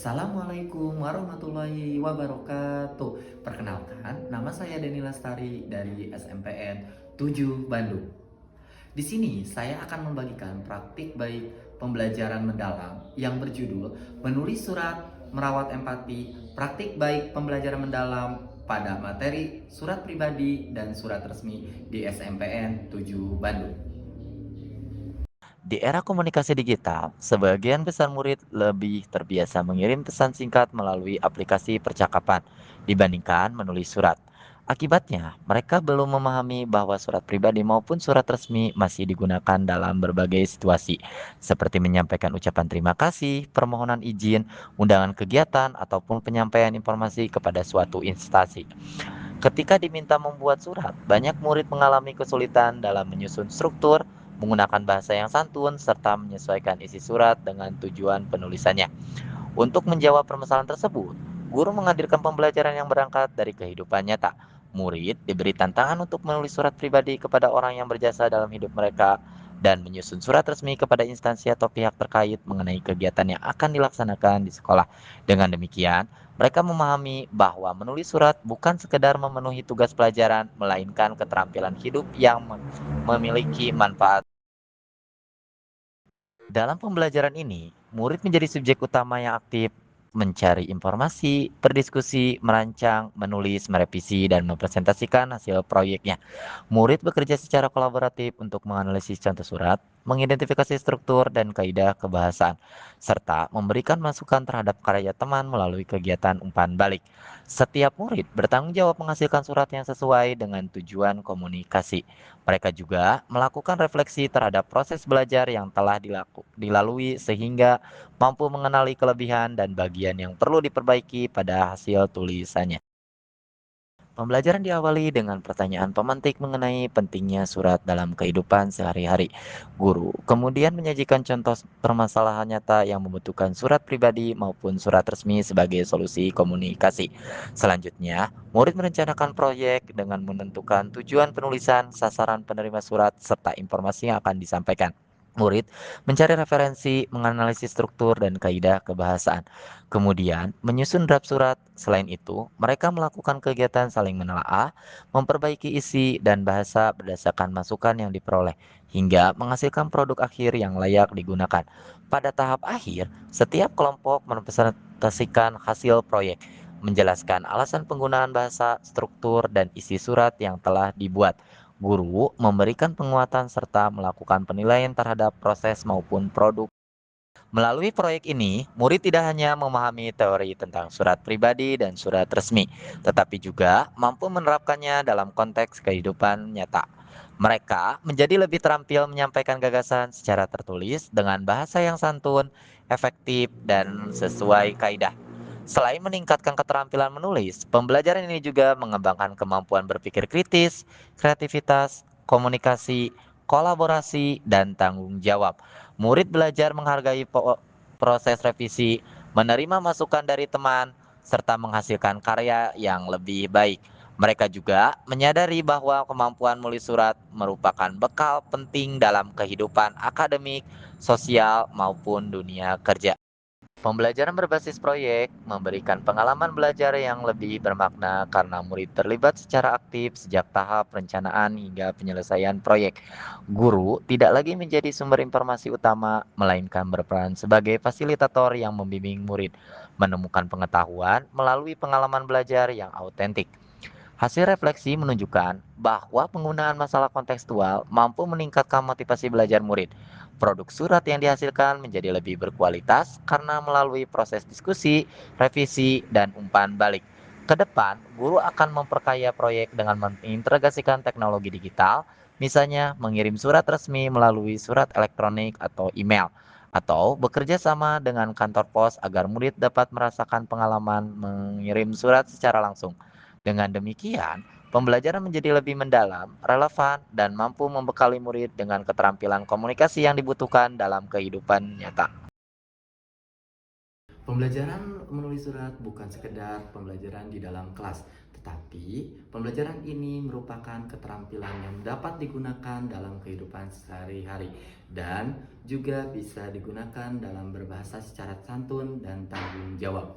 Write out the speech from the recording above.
Assalamualaikum warahmatullahi wabarakatuh. Perkenalkan, nama saya Deni Lestari dari SMPN 7 Bandung. Di sini saya akan membagikan praktik baik pembelajaran mendalam yang berjudul menulis surat merawat empati, praktik baik pembelajaran mendalam pada materi surat pribadi dan surat resmi di SMPN 7 Bandung. Di era komunikasi digital, sebagian besar murid lebih terbiasa mengirim pesan singkat melalui aplikasi percakapan dibandingkan menulis surat. Akibatnya, mereka belum memahami bahwa surat pribadi maupun surat resmi masih digunakan dalam berbagai situasi, seperti menyampaikan ucapan terima kasih, permohonan izin, undangan kegiatan, ataupun penyampaian informasi kepada suatu instansi. Ketika diminta membuat surat, banyak murid mengalami kesulitan dalam menyusun struktur, menggunakan bahasa yang santun, serta menyesuaikan isi surat dengan tujuan penulisannya. Untuk menjawab permasalahan tersebut, guru menghadirkan pembelajaran yang berangkat dari kehidupan nyata. Murid diberi tantangan untuk menulis surat pribadi kepada orang yang berjasa dalam hidup mereka dan menyusun surat resmi kepada instansi atau pihak terkait mengenai kegiatan yang akan dilaksanakan di sekolah. Dengan demikian, mereka memahami bahwa menulis surat bukan sekedar memenuhi tugas pelajaran, melainkan keterampilan hidup yang memiliki manfaat. Dalam pembelajaran ini, murid menjadi subjek utama yang aktif, mencari informasi, berdiskusi, merancang, menulis, merevisi, dan mempresentasikan hasil proyeknya. Murid bekerja secara kolaboratif untuk menganalisis contoh surat, mengidentifikasi struktur dan kaidah kebahasaan, serta memberikan masukan terhadap karya teman melalui kegiatan umpan balik. Setiap murid bertanggung jawab menghasilkan surat yang sesuai dengan tujuan komunikasi. Mereka juga melakukan refleksi terhadap proses belajar yang telah dilalui sehingga mampu mengenali kelebihan dan bagian yang perlu diperbaiki pada hasil tulisannya. Pembelajaran diawali dengan pertanyaan pemantik mengenai pentingnya surat dalam kehidupan sehari-hari. Guru kemudian menyajikan contoh permasalahan nyata yang membutuhkan surat pribadi maupun surat resmi sebagai solusi komunikasi. Selanjutnya, murid merencanakan proyek dengan menentukan tujuan penulisan, sasaran penerima surat, serta informasi yang akan disampaikan. Murid mencari referensi, menganalisis struktur dan kaidah kebahasaan. Kemudian, menyusun draft surat. Selain itu, mereka melakukan kegiatan saling menelaah, memperbaiki isi dan bahasa berdasarkan masukan yang diperoleh, hingga menghasilkan produk akhir yang layak digunakan. Pada tahap akhir, setiap kelompok merepresentasikan hasil proyek, menjelaskan alasan penggunaan bahasa, struktur, dan isi surat yang telah dibuat. Guru memberikan penguatan serta melakukan penilaian terhadap proses maupun produk. Melalui proyek ini, murid tidak hanya memahami teori tentang surat pribadi dan surat resmi, tetapi juga mampu menerapkannya dalam konteks kehidupan nyata. Mereka menjadi lebih terampil menyampaikan gagasan secara tertulis dengan bahasa yang santun, efektif, dan sesuai kaidah. Selain meningkatkan keterampilan menulis, pembelajaran ini juga mengembangkan kemampuan berpikir kritis, kreativitas, komunikasi, kolaborasi, dan tanggung jawab. Murid belajar menghargai proses revisi, menerima masukan dari teman, serta menghasilkan karya yang lebih baik. Mereka juga menyadari bahwa kemampuan menulis surat merupakan bekal penting dalam kehidupan akademik, sosial, maupun dunia kerja. Pembelajaran berbasis proyek memberikan pengalaman belajar yang lebih bermakna karena murid terlibat secara aktif sejak tahap perencanaan hingga penyelesaian proyek. Guru tidak lagi menjadi sumber informasi utama, melainkan berperan sebagai fasilitator yang membimbing murid menemukan pengetahuan melalui pengalaman belajar yang autentik. Hasil refleksi menunjukkan bahwa penggunaan masalah kontekstual mampu meningkatkan motivasi belajar murid. Produk surat yang dihasilkan menjadi lebih berkualitas karena melalui proses diskusi, revisi, dan umpan balik. Kedepan, guru akan memperkaya proyek dengan mengintegrasikan teknologi digital, misalnya mengirim surat resmi melalui surat elektronik atau email, atau bekerja sama dengan kantor pos agar murid dapat merasakan pengalaman mengirim surat secara langsung. Dengan demikian, pembelajaran menjadi lebih mendalam, relevan, dan mampu membekali murid dengan keterampilan komunikasi yang dibutuhkan dalam kehidupan nyata. Pembelajaran menulis surat bukan sekedar pembelajaran di dalam kelas, tetapi pembelajaran ini merupakan keterampilan yang dapat digunakan dalam kehidupan sehari-hari dan juga bisa digunakan dalam berbahasa secara santun dan tanggung jawab.